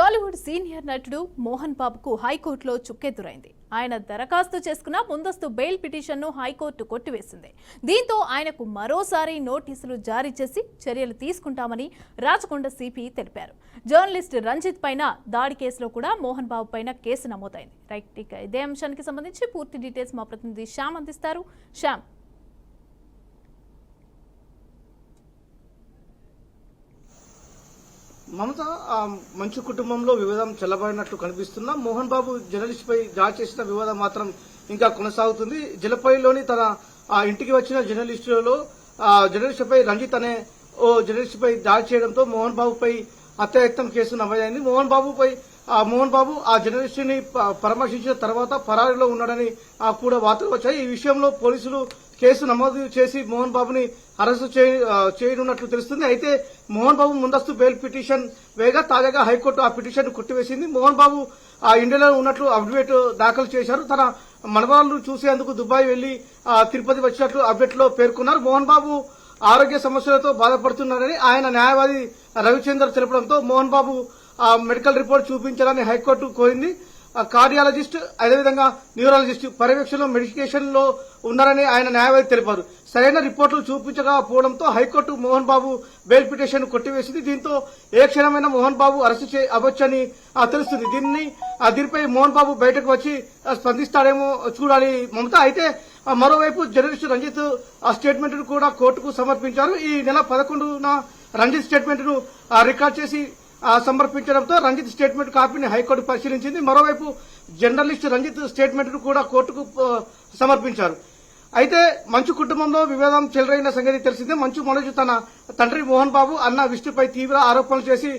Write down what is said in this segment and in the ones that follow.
Tollywood senior నటుడు మోహన్ బాబుకు హైకోర్టులో చుక్కెదురైంది. ఆయన దరఖాస్తు చేసుకున్న ముందస్తు బెయిల్ పిటిషన్ను హైకోర్టు కొట్టివేసింది. దీంతో ఆయనకు మరోసారి నోటీసులు జారీ చేసి చర్యలు తీసుకుంటామని రాచకొండ సిపి తెలిపారు. జర్నలిస్ట్ రంజిత్ పైన దాడి కేసులో కూడా మోహన్ బాబు పైన కేసు నమోదైంది. రైట్, ఇక ఇదే అంశానికి సంబంధించి పూర్తి డీటెయిల్స్ మా ప్రతినిధి శ్యామ్ అందిస్తారు. శ్యామ్, మమత మంచు కుటుంబంలో వివాదం చెల్లబడినట్లు కనిపిస్తున్నా మోహన్ బాబు జర్నలిస్ట్ పై దాడి చేసిన వివాదం మాత్రం ఇంకా కొనసాగుతుంది. జలపల్లిలోని తన ఇంటికి వచ్చిన జర్నలిస్ట్ పై రంజిత్ అనే ఓ జర్నలిస్ట్ పై దాడి చేయడంతో మోహన్ బాబుపై హత్యాయత్నం కేసు నమోదైంది. మోహన్ బాబు ఆ జర్నలిస్ట్ ని పరామర్శించిన తర్వాత పరారీలో ఉన్నాడని కూడా వార్తలు వచ్చాయి. ఈ విషయంలో పోలీసులు కేసు నమోదు చేసి మోహన్ బాబుని అరెస్టు చేయనున్నట్లు తెలుస్తుంది. అయితే మోహన్ బాబు ముందస్తు బెయిల్ పిటిషన్ వేగా తాజాగా హైకోర్టు ఆ పిటిషన్ కొట్టివేసింది. మోహన్ బాబు ఇండియాలో ఉన్నట్లు అఫిడవిట్ దాఖలు చేశారు. తన మనవరాలను చూసేందుకు దుబాయ్ వెళ్లి తిరుపతి వచ్చినట్లు అఫిడవిట్ లో పేర్కొన్నారు. మోహన్ బాబు ఆరోగ్య సమస్యలతో బాధపడుతున్నారని ఆయన న్యాయవాది రవిచందర్ తెలపడంతో మోహన్ బాబు మెడికల్ రిపోర్ట్ చూపించాలని హైకోర్టు కోరింది. కార్డియాలజిస్ట్ అదేవిధంగా న్యూరాలజిస్ట్ పర్యవేక్షణలో మెడికేషన్ లో ఉన్నారని ఆయన న్యాయవాది తెలిపారు. సరైన రిపోర్టులు చూపించకపోవడంతో high court Mohan Babu bail petition కొట్టివేసింది. దీంతో ఏ క్షణమైనా మోహన్ బాబు అరెస్టు అవ్వొచ్చని తెలుస్తుంది. దీనిపై మోహన్ బాబు బయటకు వచ్చి స్పందిస్తాడేమో చూడాలి మమత. అయితే మరోవైపు జర్నలిస్ట్ రంజిత్ స్టేట్మెంట్ ను కూడా కోర్టుకు సమర్పించారు. ఈ నెల 11న రంజిత్ స్టేట్మెంట్ ను రికార్డ్ చేసి సమర్పించడంతో రంజిత్ స్టేట్మెంట్ కాపీని హైకోర్టు పరిశీలించింది. మరోవైపు జర్నలిస్ట్ రంజిత్ స్టేట్మెంట్ ను కూడా కోర్టుకు సమర్పించారు. అయితే మంచు కుటుంబంలో వివాదం చెలరైన సంగతి తెలిసిందే. మంచు మనోజ్ తన తండ్రి మోహన్ బాబు అన్న విష్ణుపై తీవ్ర ఆరోపణలు చేసి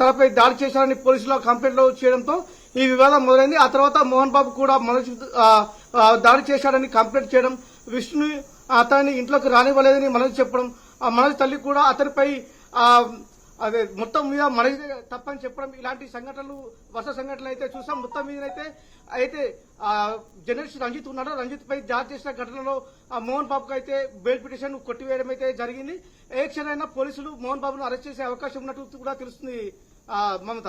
తనపై దాడి చేశారని పోలీసులు కంప్లైంట్ చేయడంతో ఈ వివాదం మొదలైంది. ఆ తర్వాత మోహన్ బాబు కూడా మనోజ్ దాడి చేశాడని కంప్లైంట్ చేయడం, విష్ణు అతన్ని ఇంట్లోకి రానివ్వలేదని మనోజ్ చెప్పడం, మనోజ్ తల్లి కూడా అతనిపై అదే మొత్తం మీద మనది తప్పని చెప్పడం, ఇలాంటి సంఘటనలు వరుస సంఘటనలు అయితే చూసాం. మొత్తం మీద అయితే జర్నలిస్ట్ రంజిత్ ఉన్నాడు. రంజిత్ పై దాడి చేసిన ఘటనలో మోహన్ బాబుకు అయితే బెయిల్ పిటిషన్ కొట్టివేయడం అయితే జరిగింది. ఏ క్షణమైనా పోలీసులు మోహన్ బాబును అరెస్ట్ చేసే అవకాశం ఉన్నట్టు కూడా తెలుస్తుంది మమత.